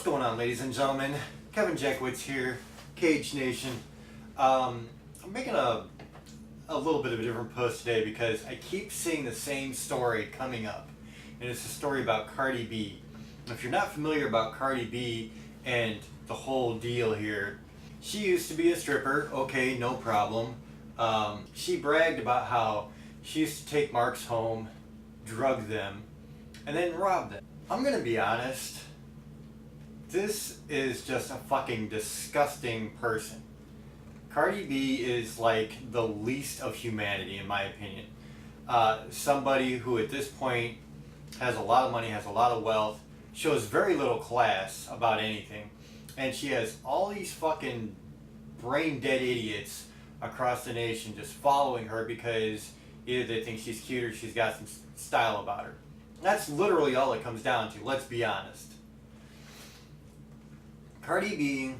going on, ladies and gentlemen? Kevin Jackwitz here, Kaged Nation. I'm making a little bit of a different post today because I keep seeing the same story coming up, and it's a story about Cardi B. If you're not familiar about Cardi B and the whole deal here, she used to be a stripper. Okay, no problem. She bragged about how she used to take marks home, drug them, and then rob them. I'm gonna be honest. This is just a fucking disgusting person. Cardi B is like the least of humanity, in my opinion. Somebody who at this point has a lot of money, has a lot of wealth, shows very little class about anything, and she has all these fucking brain dead idiots across the nation just following her because either they think she's cute or she's got some style about her. That's literally all it comes down to, let's be honest. Cardi B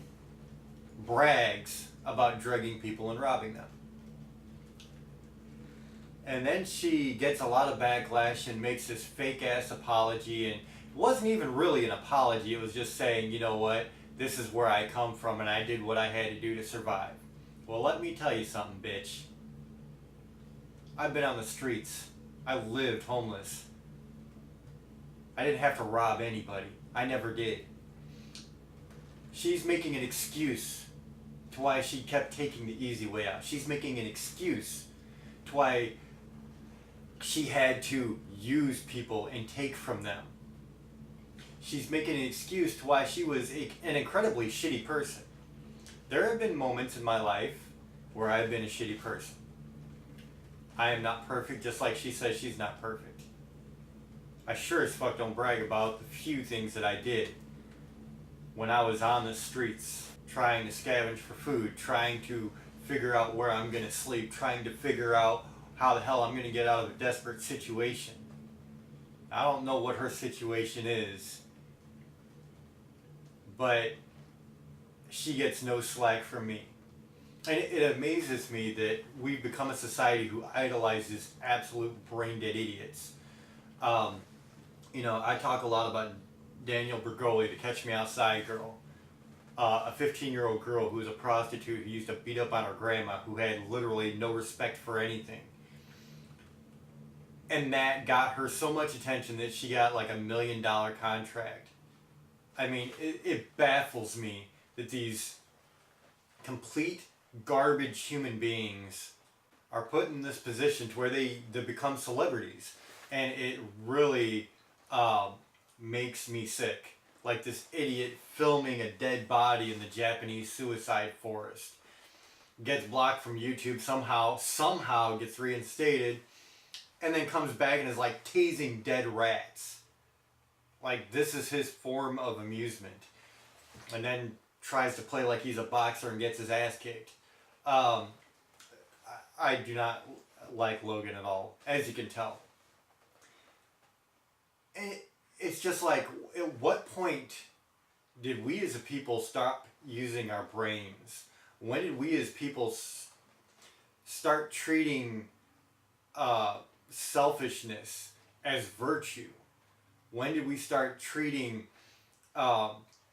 brags about drugging people and robbing them. And then she gets a lot of backlash and makes this fake ass apology, and it wasn't even really an apology, it was just saying, you know what, this is where I come from and I did what I had to do to survive. Well, let me tell you something, bitch. I've been on the streets. I lived homeless. I didn't have to rob anybody. I never did. She's making an excuse to why she kept taking the easy way out. She's making an excuse to why she had to use people and take from them. She's making an excuse to why she was an incredibly shitty person. There have been moments in my life where I've been a shitty person. I am not perfect, just like she says she's not perfect. I sure as fuck don't brag about the few things that I did when I was on the streets, trying to scavenge for food, trying to figure out where I'm going to sleep, trying to figure out how the hell I'm going to get out of a desperate situation. I don't know what her situation is, but she gets no slack from me. And it amazes me that we've become a society who idolizes absolute brain-dead idiots. I talk a lot about Daniel Bergoli, the Catch Me Outside girl. A 15-year-old girl who was a prostitute who used to beat up on her grandma, who had literally no respect for anything. And that got her so much attention that she got like $1 million contract. I mean, it baffles me that these complete garbage human beings are put in this position to where they become celebrities. And it really makes me sick. Like this idiot filming a dead body in the Japanese suicide forest. Gets blocked from YouTube, somehow gets reinstated, and then comes back and is like tasing dead rats. Like this is his form of amusement. And then tries to play like he's a boxer and gets his ass kicked. I do not like Logan at all, as you can tell. It's just like, at what point did we as a people stop using our brains? When did we as people start treating selfishness as virtue? When did we start treating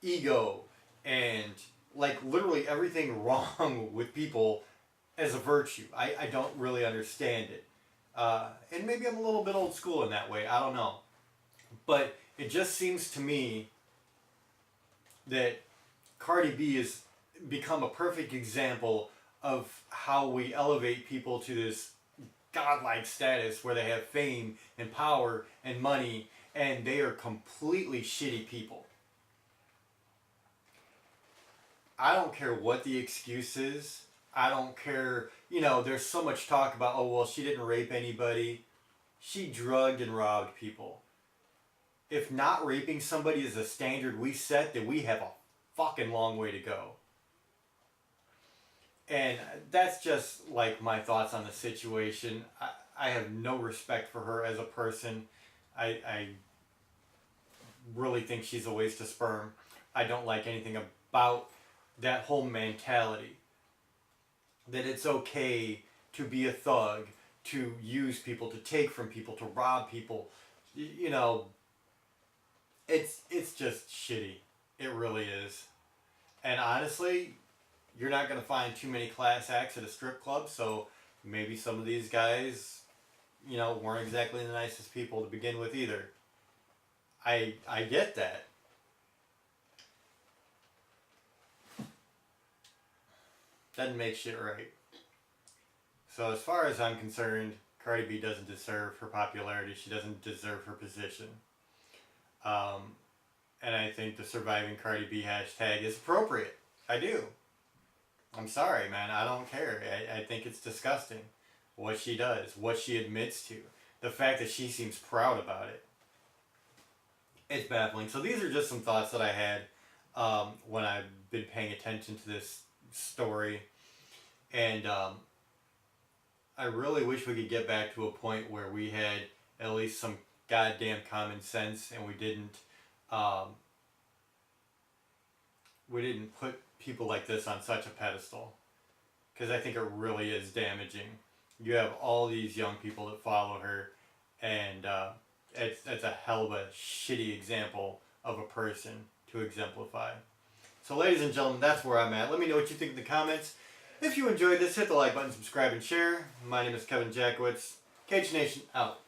ego and like literally everything wrong with people as a virtue? I don't really understand it. And maybe I'm a little bit old school in that way, I don't know. But it just seems to me that Cardi B has become a perfect example of how we elevate people to this godlike status where they have fame and power and money, and they are completely shitty people. I don't care what the excuse is. I don't care, there's so much talk about, oh, well, she didn't rape anybody. She drugged and robbed people. If not raping somebody is a standard we set, then we have a fucking long way to go. And that's just like my thoughts on the situation. I have no respect for her as a person. I really think she's a waste of sperm. I don't like anything about that whole mentality. That it's okay to be a thug, to use people, to take from people, to rob people. It's just shitty. It really is. And honestly, you're not going to find too many class acts at a strip club, so maybe some of these guys, weren't exactly the nicest people to begin with either. I get that. Doesn't make shit right. So as far as I'm concerned, Cardi B doesn't deserve her popularity. She doesn't deserve her position. And I think the surviving Cardi B hashtag is appropriate. I do. I'm sorry, man. I don't care. I think it's disgusting what she does, what she admits to. The fact that she seems proud about it. It's baffling. So these are just some thoughts that I had when I've been paying attention to this story. And I really wish we could get back to a point where we had at least some goddamn common sense and we didn't put people like this on such a pedestal, because I think it really is damaging. You have all these young people that follow her, and it's a hell of a shitty example of a person to exemplify. So ladies and gentlemen, that's where I'm at. Let me know what you think in the comments. If you enjoyed this, hit the like button, subscribe, and share. My name is Kevin Jackowitz. Kaged Nation out.